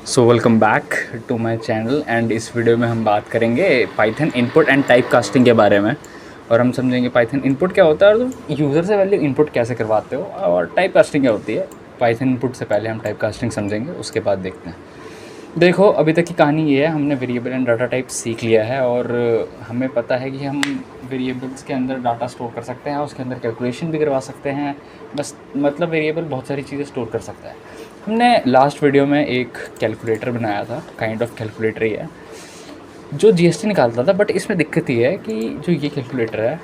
So welcome back to my channel and इस video में हम बात करेंगे Python input and type casting के बारे में। और हम समझेंगे पाइथन इनपुट क्या होता है और तुम यूज़र से वैल्यू इनपुट कैसे करवाते हो, और टाइप कास्टिंग क्या होती है। पाइथन इनपुट से पहले हम टाइप कास्टिंग समझेंगे, उसके बाद देखते हैं। देखो, अभी तक की कहानी ये है, हमने वेरिएबल एंड डाटा टाइप सीख लिया है और हमें पता है कि हम वेरिएबल्स के अंदर डाटा स्टोर कर सकते हैं, उसके अंदर कैलकुलेशन भी करवा सकते हैं। बस मतलब वेरिएबल बहुत सारी चीज़ें स्टोर कर सकता है। हमने लास्ट वीडियो में एक कैलकुलेटर बनाया था, काइंड ऑफ कैलकुलेटर ही है, जो जीएसटी निकालता था। बट इसमें दिक्कत ये है कि जो ये कैलकुलेटर है,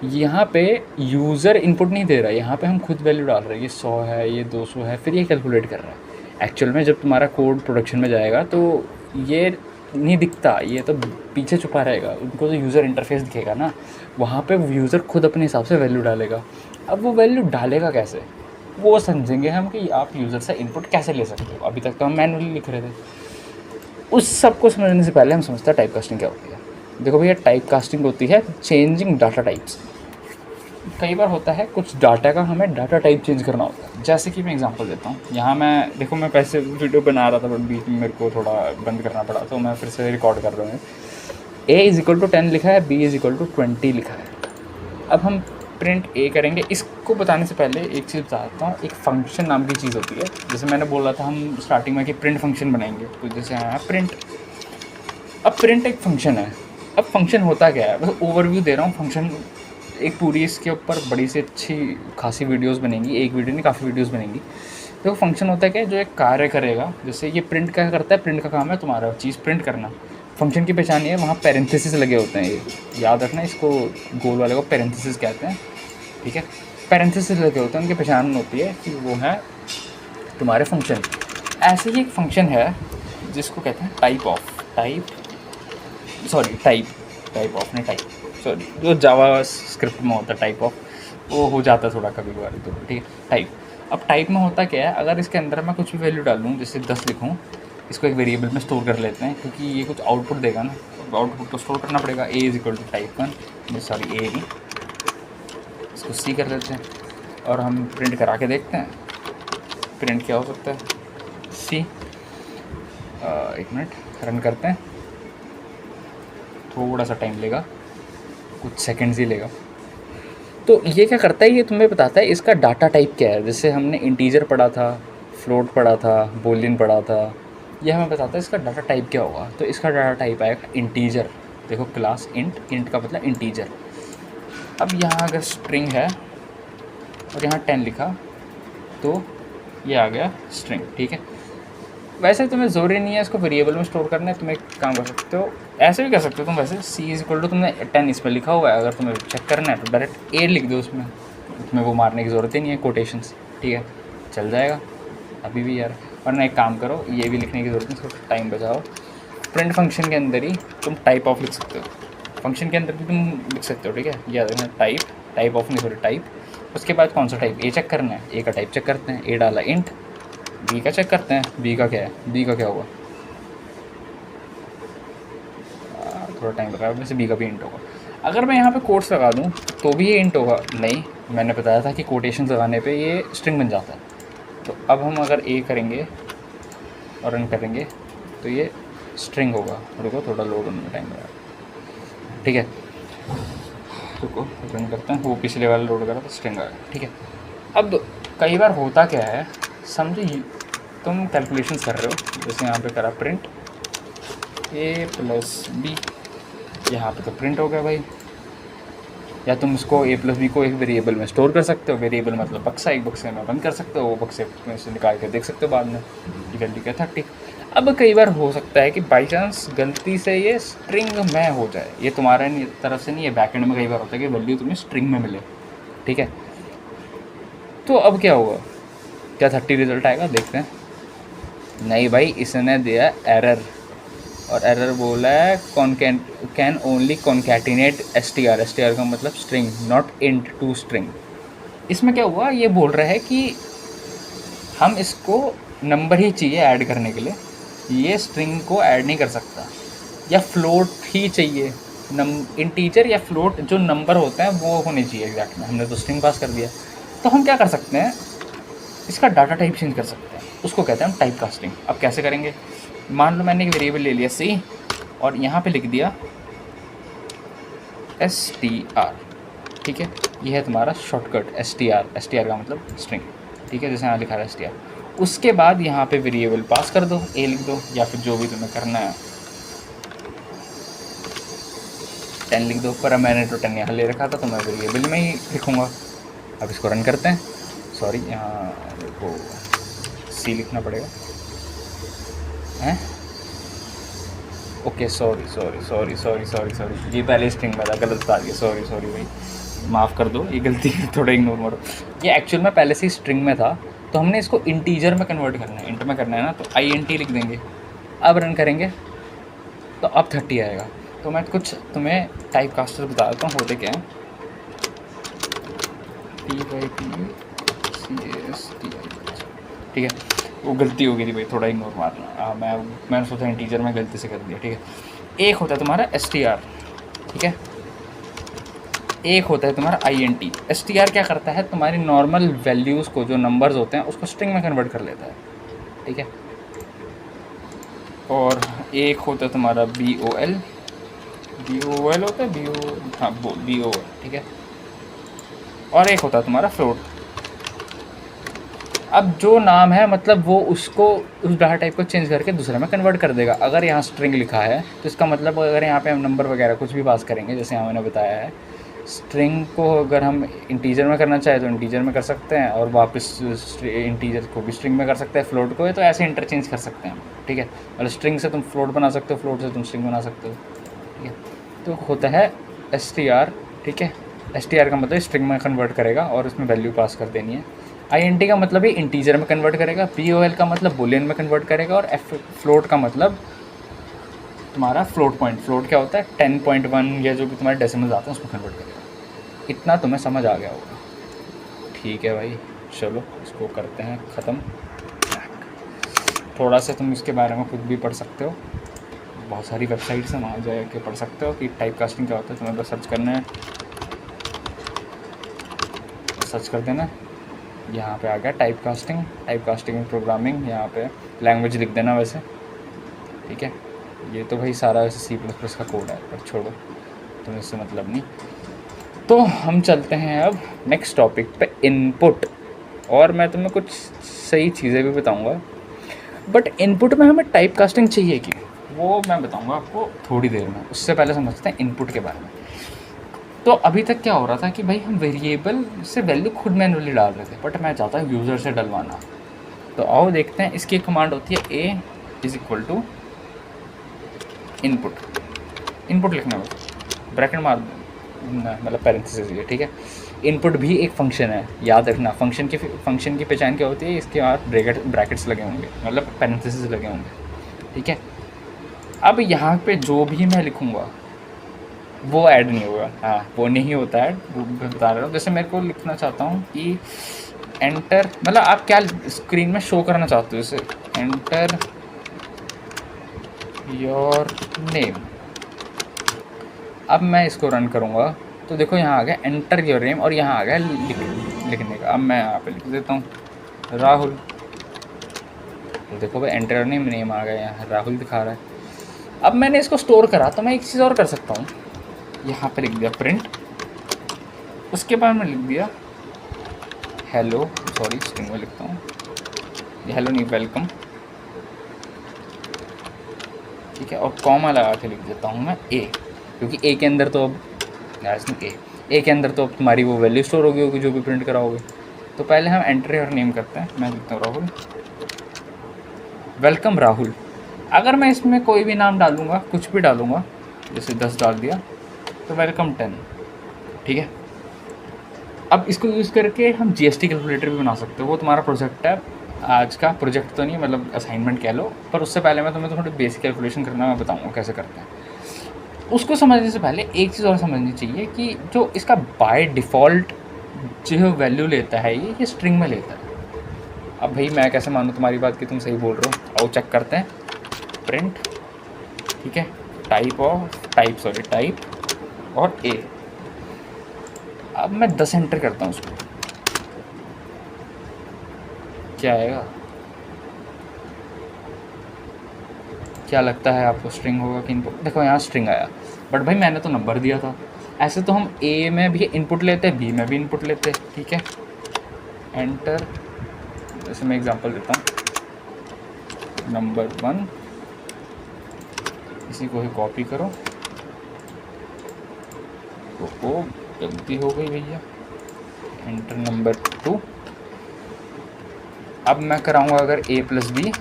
यहाँ पे यूज़र इनपुट नहीं दे रहा है। यहाँ पे हम खुद वैल्यू डाल रहे हैं, ये 100 है, ये 200 है, फिर ये कैलकुलेट कर रहा है। एक्चुअल में जब तुम्हारा कोड प्रोडक्शन में जाएगा तो ये नहीं दिखता, ये तो पीछे छुपा रहेगा। उनको तो यूज़र इंटरफेस दिखेगा ना, वहाँ पे यूज़र खुद अपने हिसाब से वैल्यू डालेगा। अब वो वैल्यू डालेगा कैसे, वो समझेंगे हम कि आप यूज़र से इनपुट कैसे ले सकते हो। अभी तक तो हम मैनुअली लिख रहे थे। उस सब को समझने से पहले हम समझते हैं टाइप कास्टिंग क्या होती है। देखो भैया, टाइप कास्टिंग होती है चेंजिंग डाटा टाइप्स। कई बार होता है कुछ डाटा का हमें डाटा टाइप चेंज करना होता है। जैसे कि मैं एग्जांपल देता हूँ, यहाँ मैं देखो, मैं पैसे वीडियो बना रहा था बट बीच में मेरे को थोड़ा बंद करना पड़ा, तो मैं फिर से रिकॉर्ड कर रहा हूँ। a=10 लिखा है, b=20 लिखा है। अब हम प्रिंट ए करेंगे। इसको बताने से पहले एक चीज़ बताता हूँ। एक फंक्शन नाम की चीज़ होती है, जैसे मैंने बोला था हम स्टार्टिंग में कि प्रिंट फंक्शन बनाएंगे, तो जैसे यहाँ प्रिंट। अब प्रिंट एक फंक्शन है। अब फंक्शन होता क्या है, बस ओवरव्यू दे रहा हूँ। फंक्शन एक पूरी, इसके ऊपर बड़ी सी अच्छी खासी वीडियोस बनेंगी, एक वीडियो नहीं काफ़ी वीडियोस बनेंगी। देखो फंक्शन होता है क्या, जो एक कार्य करेगा। जैसे ये प्रिंट क्या करता है, प्रिंट का काम है तुम्हारा चीज़ प्रिंट करना। फंक्शन की पहचान ये है, वहाँ पैरेंथेसिस लगे होते हैं, ये याद रखना। इसको गोल वाले को पैरेंथेसिस कहते हैं, ठीक है। पैरेंथेसिस लगे होते हैं, उनकी पहचान होती है कि वो है तुम्हारे फंक्शन। ऐसे ही एक फंक्शन है जिसको कहते हैं टाइप ऑफ। टाइप ऑफ नहीं, जो जावा स्क्रिप्ट में होता है टाइप ऑफ, वो हो जाता है थोड़ा कभी कभार, तो ठीक है टाइप। अब टाइप में होता क्या है, अगर इसके अंदर मैं कुछ भी वैल्यू डालूँ, जैसे 10 लिखूँ, इसको एक वेरिएबल में स्टोर कर लेते हैं, क्योंकि ये कुछ आउटपुट देगा ना, तो आउटपुट को स्टोर करना पड़ेगा। a=type1, सॉरी a नहीं, इसको सी कर लेते हैं और हम प्रिंट करा के देखते हैं। प्रिंट क्या हो सकता है, सी। एक मिनट, रन करते हैं। थोड़ा सा टाइम लेगा, कुछ सेकंड्स ही लेगा। तो ये क्या करता है, ये तुम्हें बताता है इसका डाटा टाइप क्या है। जैसे हमने इंटीजर पढ़ा था, फ्लोट पढ़ा था, बूलियन पढ़ा था, ये हमें बताता है इसका डाटा टाइप क्या होगा। तो इसका डाटा टाइप आएगा इंटीजर। देखो क्लास इंट का मतलब इंटीजर। अब यहाँ अगर स्ट्रिंग है और यहाँ 10 लिखा, तो ये आ गया स्ट्रिंग, ठीक है। वैसे तुम्हें ज़रूरी नहीं है इसको वेरिएबल में स्टोर करना है, तुम एक काम कर सकते हो, ऐसे भी कर सकते हो तुम। वैसे c= तुमने 10 इसमें लिखा हुआ है, अगर तुम्हें चेक करना है तो डायरेक्ट a लिख दो उसमें, तुम्हें वो मारने की ज़रूरत ही नहीं है, कोटेशंस, ठीक है, चल जाएगा अभी भी यार। वरना एक काम करो, ये भी लिखने की ज़रूरत नहीं, इसको टाइम बचाओ। प्रिंट फंक्शन के अंदर ही तुम टाइप ऑफ लिख सकते हो, फंक्शन के अंदर भी तुम लिख सकते हो, ठीक है। याद रखना टाइप ऑफ नहीं, सॉरी टाइप। उसके बाद कौन सा टाइप, ए चेक करना है, ए का टाइप चेक करते हैं, ए डाला इंट। बी का चेक करते हैं, बी का क्या है, बी का क्या होगा, थोड़ा टाइम लगा, वैसे बी का भी इंट होगा। अगर मैं यहाँ पे कोट्स लगा दूँ तो भी ये इंट होगा, नहीं, मैंने बताया था कि कोटेशन लगाने पे ये स्ट्रिंग बन जाता है। तो अब हम अगर ए करेंगे और रन करेंगे तो ये स्ट्रिंग होगा। रुको, थोड़ा लोड होने में टाइम लगा, ठीक है। रुको रन करते हैं, वो पिछले वाला लोड करा तो स्ट्रिंग आ गया, ठीक है। अब कई बार होता क्या है, समझो तुम कैलकुलेशंस कर रहे हो, जैसे यहाँ पे करा प्रिंट a+b, यहाँ पे तो प्रिंट हो गया भाई। या तुम इसको a+b को एक वेरिएबल में स्टोर कर सकते हो। वेरिएबल मतलब बक्सा, एक बक्से में बंद कर सकते हो, वो बक्से में से निकाल के देख सकते हो बाद में, निकल गया 30। अब कई बार हो सकता है कि बाई चांस गलती से ये स्ट्रिंग में हो जाए, ये तुम्हारे तरफ से नहीं है, बैकएंड में कई बार होता है कि वैल्यू तुम्हें स्ट्रिंग में मिले, ठीक है। तो अब क्या होगा, क्या 30 रिजल्ट आएगा, देखते हैं। नहीं भाई, इसने दिया एरर, और एरर बोला है कैन ओनली कॉन्कैटिनेट str का मतलब string, not int to string. इसमें क्या हुआ, ये बोल रहा है कि हम इसको नंबर ही चाहिए ऐड करने के लिए, ये स्ट्रिंग को ऐड नहीं कर सकता, या फ्लोट ही चाहिए। इंटीजर या फ्लोट जो नंबर होते हैं वो होने चाहिए एग्जैक्ट में, हमने तो स्ट्रिंग पास कर दिया। तो हम क्या कर सकते हैं, इसका डाटा टाइप चेंज कर सकते हैं। उसको कहते हैं हम टाइप कास्टिंग। अब कैसे करेंगे, मान लो मैंने एक वेरिएबल ले लिया सी और यहाँ पे लिख दिया str, ठीक है, ये है तुम्हारा शॉर्टकट str का मतलब स्ट्रिंग, ठीक है, जैसे यहाँ लिखा है str। उसके बाद यहाँ पे वेरिएबल पास कर दो, a लिख दो या फिर जो भी तुम्हें करना है 10 लिख दो, पर मैंने तो 10 यहाँ ले रखा था तो मैं वेरिएबल में ही लिखूँगा। अब इसको रन करते हैं, सॉरी यहाँ को सी लिखना पड़ेगा हैं, ओके सॉरी ये पहले स्ट्रिंग में था, गलत बता दिया, सॉरी भाई, माफ़ कर दो, ये गलती थोड़ा इग्नोर मारो। ये एक्चुअल में पहले से ही स्ट्रिंग में था, तो हमने इसको इंटीजर में कन्वर्ट करना है, इंट में करना है ना, तो int लिख देंगे। अब रन करेंगे तो अब 30 आएगा। तो मैं कुछ तुम्हें टाइप कास्टर बता देता हूँ होते क्या हैं। ठीक है, वो गलती हो गई थी भाई, थोड़ा इग्नोर मारना। मैंने सोचा इंटीजर में गलती से कर दिया, ठीक है। एक होता है तुम्हारा str, ठीक है, एक होता है तुम्हारा int। str क्या करता है, तुम्हारी नॉर्मल वैल्यूज़ को, जो नंबर्स होते हैं उसको स्ट्रिंग में कन्वर्ट कर लेता है, ठीक है। और एक होता है तुम्हारा bol होता है bol, ठीक है। और एक होता है तुम्हारा फ्लोट। अब जो नाम है मतलब वो उसको, उस डाटा टाइप को चेंज करके दूसरे में कन्वर्ट कर देगा। अगर यहाँ स्ट्रिंग लिखा है तो इसका मतलब अगर यहाँ पे हम नंबर वगैरह कुछ भी पास करेंगे, जैसे यहाँ मैंने बताया है, स्ट्रिंग को अगर हम इंटीजर में करना चाहे तो इंटीजर में कर सकते हैं, और वापस इंटीजर को भी स्ट्रिंग में कर सकते हैं, फ्लोट को है तो ऐसे इंटरचेंज कर सकते हैं, ठीक है। मतलब स्ट्रिंग से तुम फ्लोट बना सकते हो, फ्लोट से तुम स्ट्रिंग बना सकते हो, ठीक है। तो होता है str, ठीक है। str का मतलब स्ट्रिंग में कन्वर्ट करेगा और उसमें वैल्यू पास कर देनी है। int का मतलब ही इंटीजर में कन्वर्ट करेगा, bol का मतलब बुलियन में कन्वर्ट करेगा, और फ्लोट का मतलब तुम्हारा फ्लोट पॉइंट, फ्लोट क्या होता है 10.1 या जो भी तुम्हारे डेसिमल्स आते हैं उसमें कन्वर्ट करेगा। इतना तुम्हें समझ आ गया होगा, ठीक है भाई। चलो इसको करते हैं ख़त्म। थोड़ा सा तुम इसके बारे में खुद भी पढ़ सकते हो, बहुत सारी वेबसाइट्स हैं, वहाँ जाके पढ़ सकते हो कि टाइप कास्टिंग क्या होता है। तुम्हें बस सर्च करना है, सर्च कर देना, यहाँ पे आ गया टाइप कास्टिंग प्रोग्रामिंग, यहाँ पे लैंग्वेज लिख देना वैसे, ठीक है। ये तो भाई सारा वैसे C++ का कोड है, पर छोड़ो, तुम्हें इससे मतलब नहीं। तो हम चलते हैं अब नेक्स्ट टॉपिक पे, इनपुट। और मैं तुम्हें कुछ सही चीज़ें भी बताऊंगा, बट इनपुट में हमें टाइप कास्टिंग चाहिए कि, वो मैं बताऊंगा आपको थोड़ी देर में। उससे पहले समझते हैं इनपुट के बारे में। तो अभी तक क्या हो रहा था कि भाई हम वेरिएबल से वैल्यू खुद मैनुअली डाल रहे थे, बट मैं चाहता हूँ यूज़र से डलवाना। तो आओ देखते हैं। इसकी कमांड होती है a = इनपुट लिखना है, ब्रैकेट मार मतलब पैरेंथेसिस ये, ठीक है। इनपुट भी एक फंक्शन है, याद रखना। फंक्शन की पहचान क्या होती है, इसके बाद ब्रैकेट्स लगे होंगे, मतलब पैरेंथेसिस लगे होंगे, ठीक है। अब यहाँ पे जो भी मैं लिखूँगा वो ऐड नहीं होगा, हाँ वो नहीं होता है, वो बता रहा हूँ। जैसे मेरे को लिखना चाहता हूँ कि एंटर, मतलब आप क्या स्क्रीन में शो करना चाहते हो, जैसे एंटर योर नेम। अब मैं इसको रन करूँगा तो देखो यहाँ आ गया एंटर योर नेम, और यहाँ आ गया लिखने का। अब मैं यहाँ पे लिख देता हूँ राहुल, तो देखो भाई एंटर योर नेम आ गया, यहाँ राहुल दिखा रहा है। अब मैंने इसको स्टोर करा तो मैं एक चीज़ और कर सकता हूँ, यहाँ पे लिख दिया प्रिंट, उसके बाद मैं लिख दिया हेलो, सॉरी स्ट्रिंग में लिखता हूँ, हेलो नहीं वेलकम, ठीक है। और कॉमा लगा के लिख देता हूँ मैं ए, क्योंकि ए के अंदर तो अब ए के अंदर तो अब तुम्हारी वो वैल्यू स्टोर होगी जो भी प्रिंट कराओगे। तो पहले हम एंटर योर नेम करते हैं, मैं लिखता हूँ राहुल, वेलकम राहुल। अगर मैं इसमें कोई भी नाम डालूँगा, कुछ भी डालूँगा, जैसे 10 डाल दिया तो वेलकम 10, ठीक है। अब इसको यूज़ करके हम GST कैलकुलेटर भी बना सकते हो, वो तुम्हारा प्रोजेक्ट है आज का। प्रोजेक्ट तो नहीं, मतलब असाइनमेंट कह लो, पर उससे पहले मैं तुम्हें थोड़ी बेसिक कैलकुलेशन करना मैं बताऊँगा कैसे करते हैं। उसको समझने से पहले एक चीज़ और समझनी चाहिए कि जो इसका बाय डिफ़ॉल्ट जो वैल्यू लेता है ये स्ट्रिंग में लेता है। अब भाई मैं कैसे मानूँ तुम्हारी बात कि तुम सही बोल रहे हो, आओ चेक करते हैं। प्रिंट, ठीक है, टाइप और ए। अब मैं 10 एंटर करता हूँ उसको, क्या आएगा क्या लगता है आपको स्ट्रिंग होगा कि इनपुट? देखो यहाँ स्ट्रिंग आया, बट भाई मैंने तो नंबर दिया था। ऐसे तो हम ए में भी इनपुट लेते हैं, बी में भी इनपुट लेते हैं, ठीक है। एंटर, जैसे मैं एग्जांपल देता हूँ, नंबर 1, इसी को ही कॉपी करो। ओ गलती हो गई भैया। Enter number 2। अब मैं कराऊंगा अगर a + b,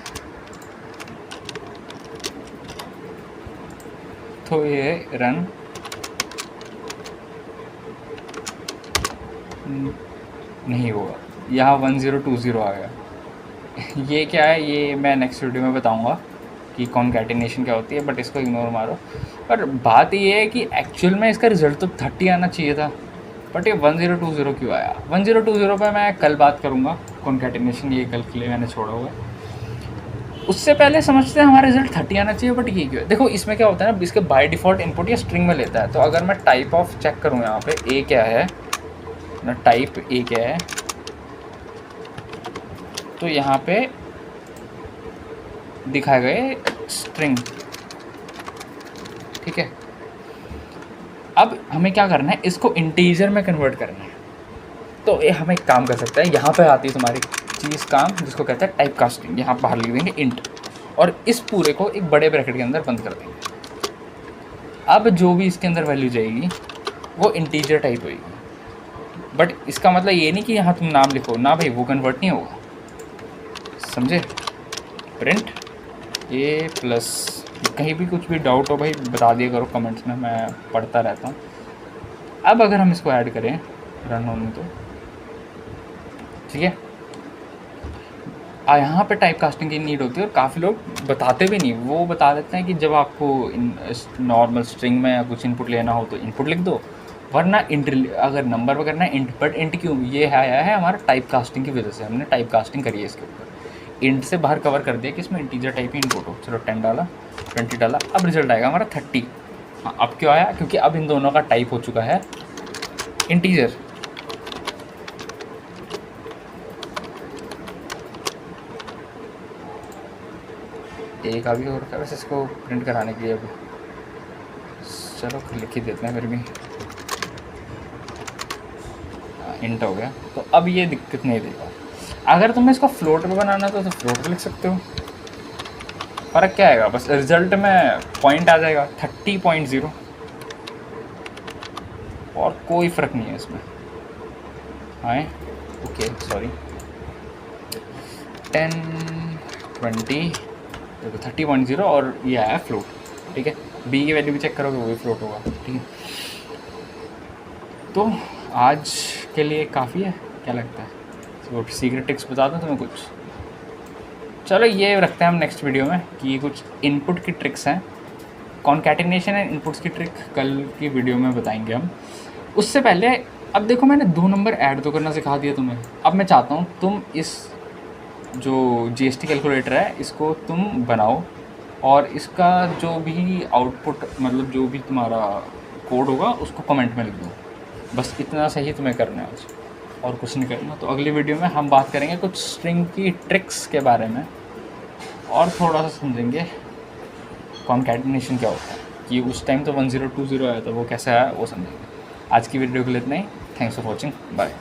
तो ये रन नहीं होगा, यहाँ 1020 आ गया। ये क्या है, ये मैं नेक्स्ट वीडियो में बताऊंगा कि कॉन्कैटिनेशन क्या होती है, बट इसको इग्नोर मारो। पर बात ये है कि एक्चुअल में इसका रिजल्ट तो 30 आना चाहिए था, बट ये 1020 क्यों आया? 1020 पे मैं कल बात करूँगा कॉन्कैटिनेशन, ये कल के लिए मैंने छोड़ा हुआ है। उससे पहले समझते हैं हमारा रिजल्ट 30 आना चाहिए, बट ये क्यों है? देखो इसमें क्या होता है ना, इसके बाय डिफ़ॉल्ट इनपुट ये स्ट्रिंग में लेता है। तो अगर मैं टाइप ऑफ चेक करूँ यहाँ पे, ए क्या है ना, टाइप ए क्या है, तो यहाँ पे दिखाए गए स्ट्रिंग, ठीक है। अब हमें क्या करना है, इसको इंटीजर में कन्वर्ट करना है। तो ये हम एक काम कर सकते हैं, यहाँ पे आती है तुम्हारी चीज़ काम, जिसको कहते हैं टाइप कास्टिंग। यहाँ बाहर लिख देंगे इंट, और इस पूरे को एक बड़े ब्रैकेट के अंदर बंद कर देंगे। अब जो भी इसके अंदर वैल्यू जाएगी वो इंटीजर टाइप होगी, बट इसका मतलब ये नहीं कि यहाँ तुम नाम लिखो ना भाई, वो कन्वर्ट नहीं होगा, समझे। प्रिंट a+, कहीं भी कुछ भी डाउट हो भाई बता दिया करो कमेंट्स में, मैं पढ़ता रहता हूँ। अब अगर हम इसको ऐड करें रन होने तो, ठीक है। यहाँ पे टाइप कास्टिंग की नीड होती है, और काफ़ी लोग बताते भी नहीं, वो बता देते हैं कि जब आपको नॉर्मल स्ट्रिंग में या कुछ इनपुट लेना हो तो इनपुट लिख दो, वरना इंट, अगर नंबर पर करना है इंट। बट इंट क्यों? ये आया है हमारा टाइप कास्टिंग की वजह से, हमने टाइप कास्टिंग करी है इसके ऊपर। इंट से बाहर कवर कर दिया कि इसमें इंटीजर टाइप ही इनपुट हो। चलो 10 डाला, 20 डाला, अब रिजल्ट आएगा हमारा 30। हाँ, अब क्यों आया? क्योंकि अब इन दोनों का टाइप हो चुका है इंटीजर। एक आ भी हो रखा है वैसे इसको प्रिंट कराने के लिए। अब चलो लिख ही देते हैं फिर भी। इंट हो गया, तो अब ये दिक्कत नहीं देगा। अगर तुम्हें इसको फ्लोट पे बनाना तो फ्लोट पे लिख सकते हो, फ़र्क क्या आएगा? बस रिजल्ट में पॉइंट आ जाएगा 30.0, और कोई फ़र्क नहीं है इसमें। हाँ ओके, सॉरी 10 20 देखो 30.0, और ये आया फ्लोट, ठीक है। बी की वैल्यू भी चेक करोगे, वो भी फ्लोट होगा, ठीक है। तो आज के लिए काफ़ी है, क्या लगता है? वो सीक्रेट ट्रिक्स बता दूँ तुम्हें कुछ? चलो ये रखते हैं हम नेक्स्ट वीडियो में कि ये कुछ इनपुट की ट्रिक्स हैं, कॉन्कैटिनेशन एंड इनपुट्स की ट्रिक कल की वीडियो में बताएंगे हम। उससे पहले अब देखो, मैंने 2 नंबर ऐड तो करना सिखा दिया तुम्हें। अब मैं चाहता हूँ तुम इस जो GST कैलकुलेटर है इसको तुम बनाओ, और इसका जो भी आउटपुट, मतलब जो भी तुम्हारा कोड होगा उसको कमेंट में लिख दो। बस इतना सही तुम्हें करना है आज, और कुछ नहीं करना। तो अगली वीडियो में हम बात करेंगे कुछ स्ट्रिंग की ट्रिक्स के बारे में, और थोड़ा सा समझेंगे कॉन्कैटिनेशन क्या होता है, कि उस टाइम तो 1020 आया था, वो कैसे आया वो समझेंगे। आज की वीडियो के लिए इतना ही। Thanks for watching, bye.